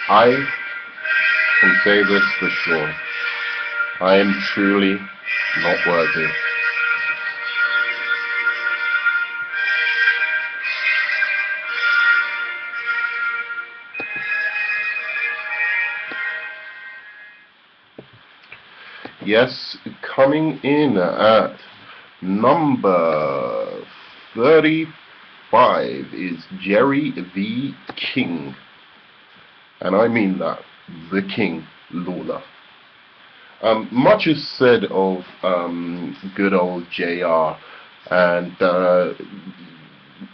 I can say this for sure. I am truly not worthy. Yes, coming in at number 35 is Jerry the King. And I mean that, the King Lawler. Much is said of good old JR, and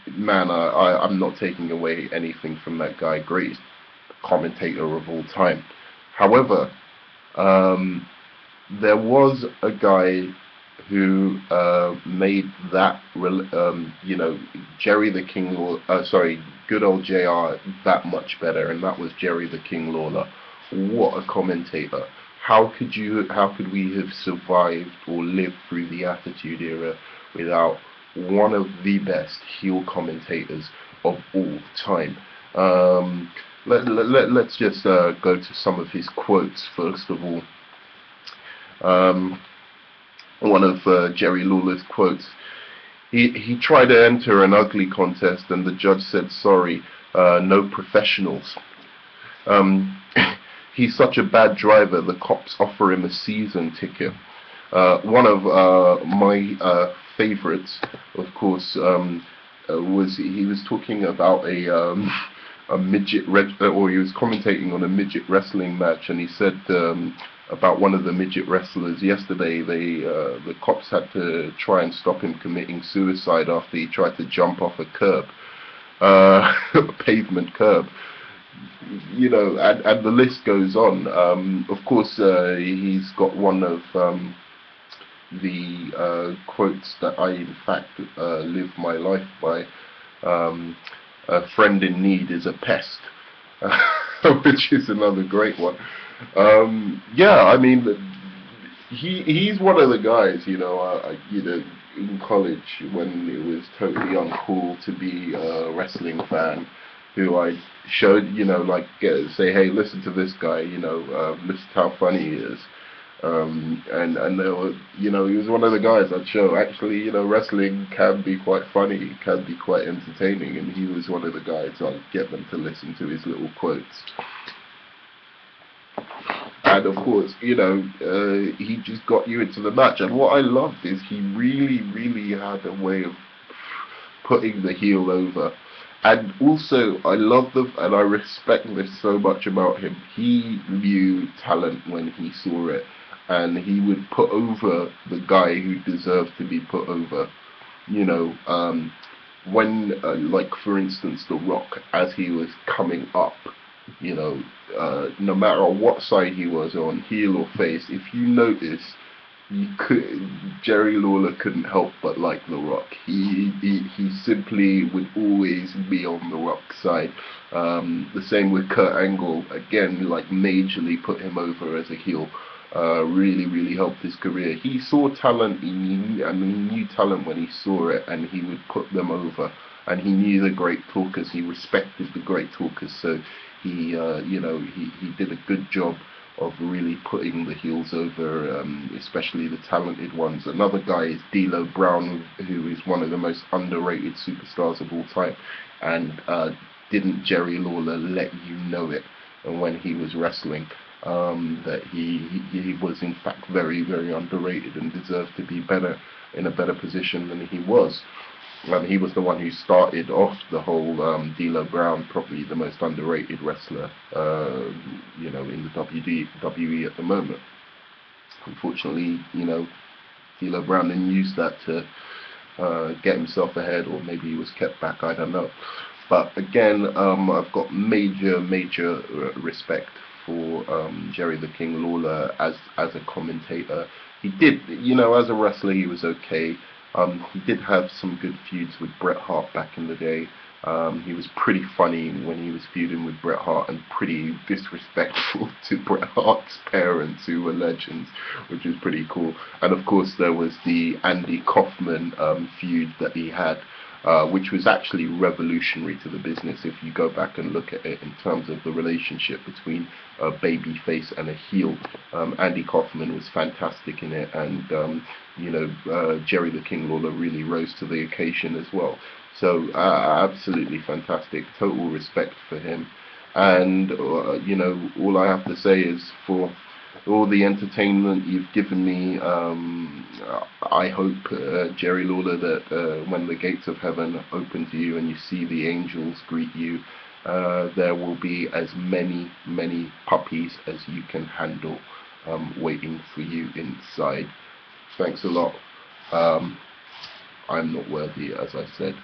man, I'm not taking away anything from that guy. Greatest commentator of all time. However, um, there was a guy who made that, Jerry the King, sorry, good old JR, that much better, and that was Jerry the King Lawler. What a commentator! How could we have survived or lived through the Attitude Era without one of the best heel commentators of all time? Let's just go to some of his quotes first of all. Um, One of Jerry Lawler's quotes. He tried to enter an ugly contest, and the judge said, "Sorry, no professionals." Um, he's such a bad driver, the cops offer him a season ticket. One of my favorites, of course, was he was talking about a or he was commentating on a midget wrestling match, and he said about one of the midget wrestlers yesterday. The cops had to try and stop him committing suicide after he tried to jump off a curb, a pavement curb. And the list goes on. Of course, he's got one of the quotes that I, in fact, live my life by. A friend in need is a pest, which is another great one. Yeah, I mean, he's one of the guys, in college when it was totally uncool to be a wrestling fan, who I showed, say, hey, listen to this guy, listen to how funny he is. And there was, he was one of the guys I'd show. Actually, wrestling can be quite funny, can be quite entertaining, and he was one of the guys I'd get them to listen to his little quotes. And of course, he just got you into the match. And what I loved is he really, really had a way of putting the heel over. And also, I love and I respect this so much about him. He knew talent when he saw it, and he would put over the guy who deserved to be put over. When, like for instance, The Rock, as he was coming up, no matter what side he was on, heel or face, if you notice, Jerry Lawler couldn't help but like The Rock. He simply would always be on The Rock's side. The same with Kurt Angle. Again, like majorly put him over as a heel. Really, really helped his career. He saw talent. He knew talent when he saw it, and he would put them over. And he knew the great talkers. He respected the great talkers. So he did a good job of really putting the heels over, especially the talented ones. Another guy is D'Lo Brown, who is one of the most underrated superstars of all time. And didn't Jerry Lawler let you know it when he was wrestling? That he was in fact very, very underrated and deserved to be in a better position than he was. He was the one who started off the whole D'Lo Brown, probably the most underrated wrestler, in the WWE at the moment. Unfortunately, D'Lo Brown didn't use that to get himself ahead, or maybe he was kept back, I don't know. But again, I've got major, major respect for Jerry the King Lawler as a commentator. He did, as a wrestler, he was okay. He did have some good feuds with Bret Hart back in the day. He was pretty funny when he was feuding with Bret Hart, and pretty disrespectful to Bret Hart's parents, who were legends, which was pretty cool. And of course, there was the Andy Kaufman feud that he had which was actually revolutionary to the business if you go back and look at it in terms of the relationship between a baby face and a heel. Andy Kaufman was fantastic in it, and Jerry the King Lawler really rose to the occasion as well. So absolutely fantastic, total respect for him. And all I have to say is, for all the entertainment you've given me, I hope, Jerry Lawler, that when the gates of heaven open to you and you see the angels greet you, there will be as many puppies as you can handle, waiting for you inside. Thanks a lot. I'm not worthy, as I said.